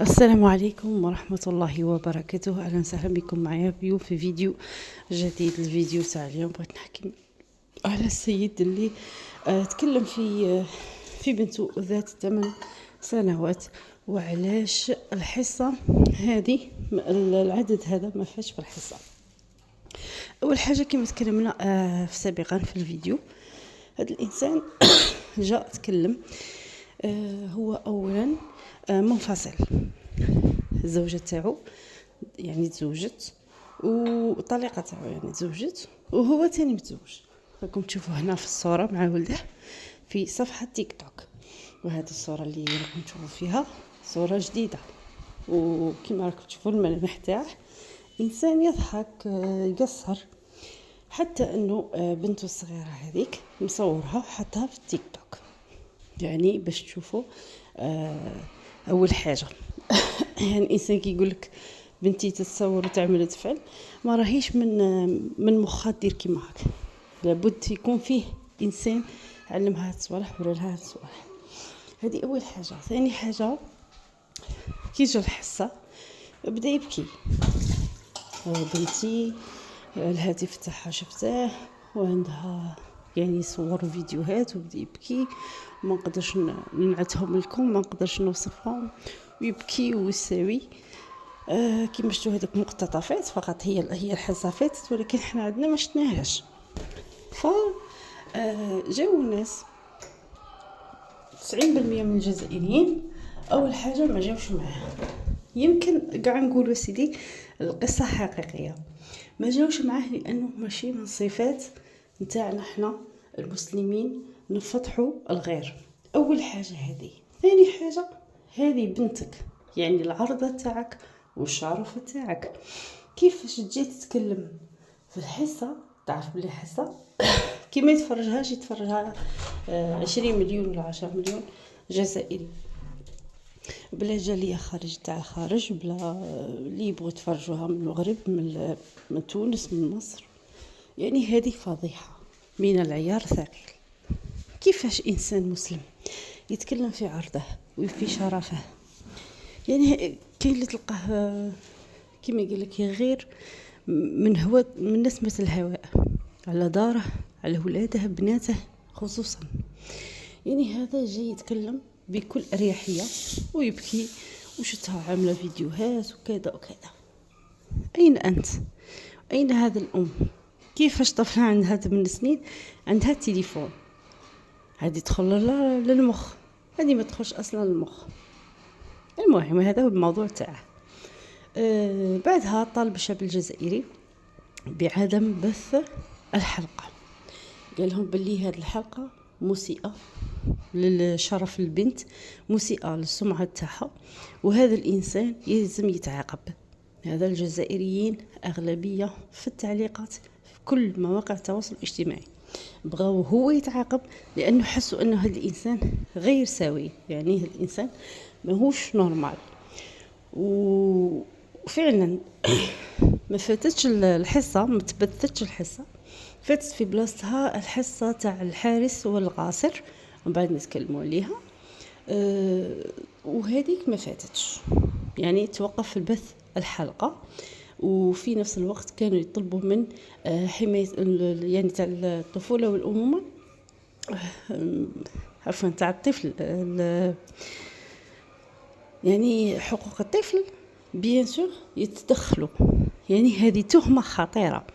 السلام عليكم ورحمة الله وبركاته. أهلا وسهلا بكم معايا في فيديو جديد. الفيديو تاع اليوم بغيت نحكي على السيد اللي تكلم في بنته ذات 8 سنوات، وعلاش الحصة هذه العدد هذا ما فاش في الحصة. أول حاجة كما تكلمنا سابقا في الفيديو، هذا الإنسان جاء تكلم. هو أولا منفصل، الزوجة تاعو يعني تزوجت، وطليقة تاعو يعني تزوجت، وهو تاني متزوج. راكم تشوفوا هنا في الصورة مع ولده في صفحة تيك توك. وهذه الصورة اللي راكم تشوفوا فيها صورة جديدة، وكما راكم تشوفوا الملامح تاعه إنسان يضحك يقصر، حتى أنه بنته الصغيرة هذيك مصورها وحطها في التيك توك، يعني باش تشوفوا. أول حاجة يعني إنسان كي يقولك بنتي تتصور وتعمل وتفعل، ما راهيش من مخها دير كيما هاك، لابد يكون فيه إنسان علمها الصوالح ولا لها الصوالح. هذه أول حاجة. ثاني حاجة، كي جا الحصة بدا يبكي. بنتي الهاتف تاعها شفتاه وعندها يعني صور وفيديوهات، وبدا يبكي، ما نقدرش نعتهم لكم، ما نقدرش نوصفهم، ويبكي ويساوي. كيما شفتوا هذوك مقتطفات فقط، هي الحصه فاتت، ولكن احنا عندنا ما شفناهاش. ف جاو الناس 90% من الجزائريين اول حاجه ما جاوش معاه. يمكن قاع نقولوا سيدي القصه حقيقيه، ما جاوش معاه لانه ماشي من صفات نتاعنا احنا المسلمين نفضحوا الغير. اول حاجه هذه. ثاني حاجه، هذه بنتك، يعني العرضه تاعك والشرف تاعك. كيفاش تجي تتكلم في الحصه؟ تعرف بلي حصه كي ما يتفرجها 20 مليون ولا 10 مليون جزائري، بلا جاليه خارج تاع الخارج، بلا اللي يبغوا يتفرجوها من المغرب، من تونس، من مصر. يعني هذه فضيحه من العيار ثقيل. كيفاش انسان مسلم يتكلم في عرضه وفي شرفه؟ يعني كاين اللي تلقاه كيما يقول لك يغير من نسمه الهواء على داره، على ولاده، بناته خصوصا. يعني هذا جاي يتكلم بكل اريحيه ويبكي، وشتها عامله فيديوهات وكذا وكذا. اين انت؟ اين هذا الام؟ كيفاش طفله عندها 8 سنين عندها تليفون؟ هذه تدخل للمخ، هذه ما تدخلش اصلا للمخ. المهم هذا هو الموضوع تاعه. بعدها طالب الشعب الجزائري بعدم بث الحلقه، قال لهم بلي هذه الحلقه مسيئه للشرف البنت، مسيئه للسمعه تاعها، وهذا الانسان يلزم يتعاقب. هذا الجزائريين اغلبيه في التعليقات في كل مواقع التواصل الاجتماعي بغاو هو يتعاقب، لانه حسوا انه هذا الانسان غير سوي، يعني هذا الانسان ماهوش نورمال. وفعلا ما فاتتش الحصه، ما تبثتش الحصه، فاتت في بلاصتها الحصه تاع الحارس والقاصر، ومن بعد نتكلموا عليها. وهذيك ما فاتتش، يعني توقف البث الحلقه. وفي نفس الوقت كانوا يطلبوا من حمايه يعني تاع الطفوله والامومه، عفوا تاع الطفل، يعني حقوق الطفل بيان سور يتدخلوا. يعني هذه تهمه خطيره.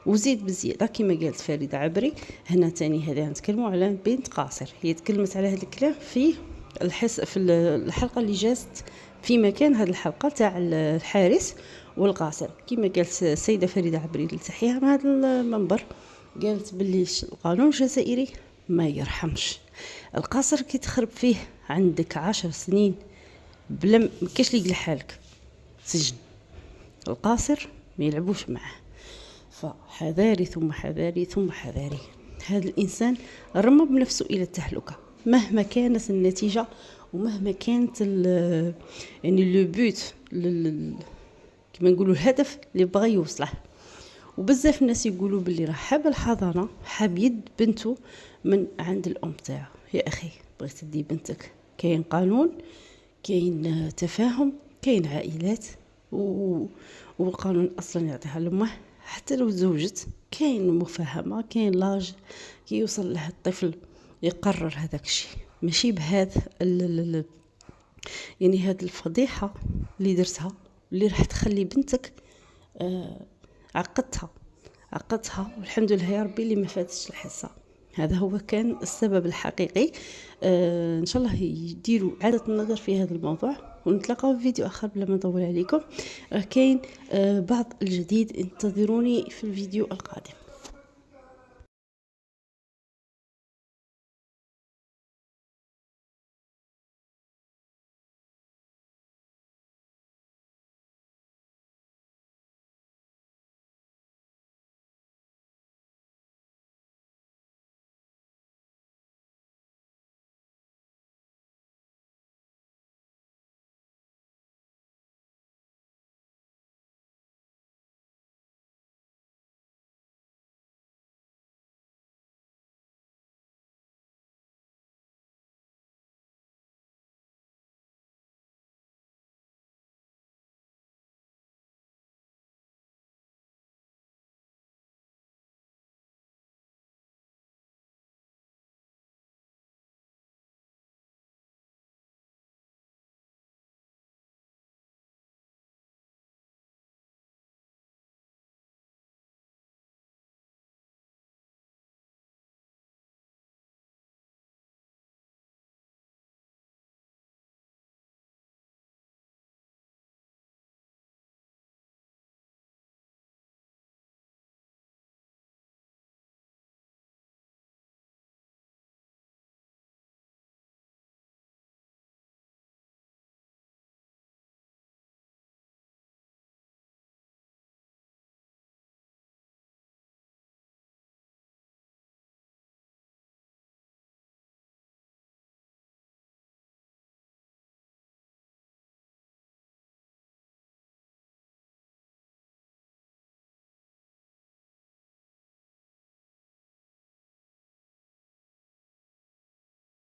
وزيد بزياده كما قالت فريده عبري هنا تاني، هذه نتكلموا على بنت قاصر، هي تكلمت على هذا الكلام في الحلقه اللي جازت في مكان هذه الحلقه تاع الحارس والقاصر. كما قالت السيده فريده عبري اللي تحيها من هذا المنبر، قالت باللي القانون الجزائري ما يرحمش. القاصر كي تخرب فيه عندك 10 سنين بلا ما كاش اللي يقلح لك سجن. القاصر ما يلعبوش معه. فحذاري ثم حذاري ثم حذاري. هذا الانسان رمى بنفسه الى التهلكه مهما كانت النتيجه، ومهما كانت يعني لو بوت كما نقولوا الهدف اللي بغى يوصله. وبزاف الناس يقولوا باللي راه حاب الحضانه، حاب يد بنته من عند الام تاعه. يا اخي بغيت تدي بنتك، كاين قانون، كاين تفاهم، كاين عائلات والقانون اصلا يعطيها لامه حتى لو تزوجت، كاين مفاهمه، كاين لاج كي يوصل له الطفل يقرر هذاك الشيء، ماشي بهذا يعني هذه الفضيحه اللي درتها اللي راح تخلي بنتك عقدتها والحمد لله يا ربي اللي ما فاتش الحصه. هذا هو كان السبب الحقيقي. ان شاء الله يديروا اعاده النظر في هذا الموضوع، ونتلاقاو في فيديو اخر بلا ما نطول عليكم. كاين بعض الجديد، انتظروني في الفيديو القادم.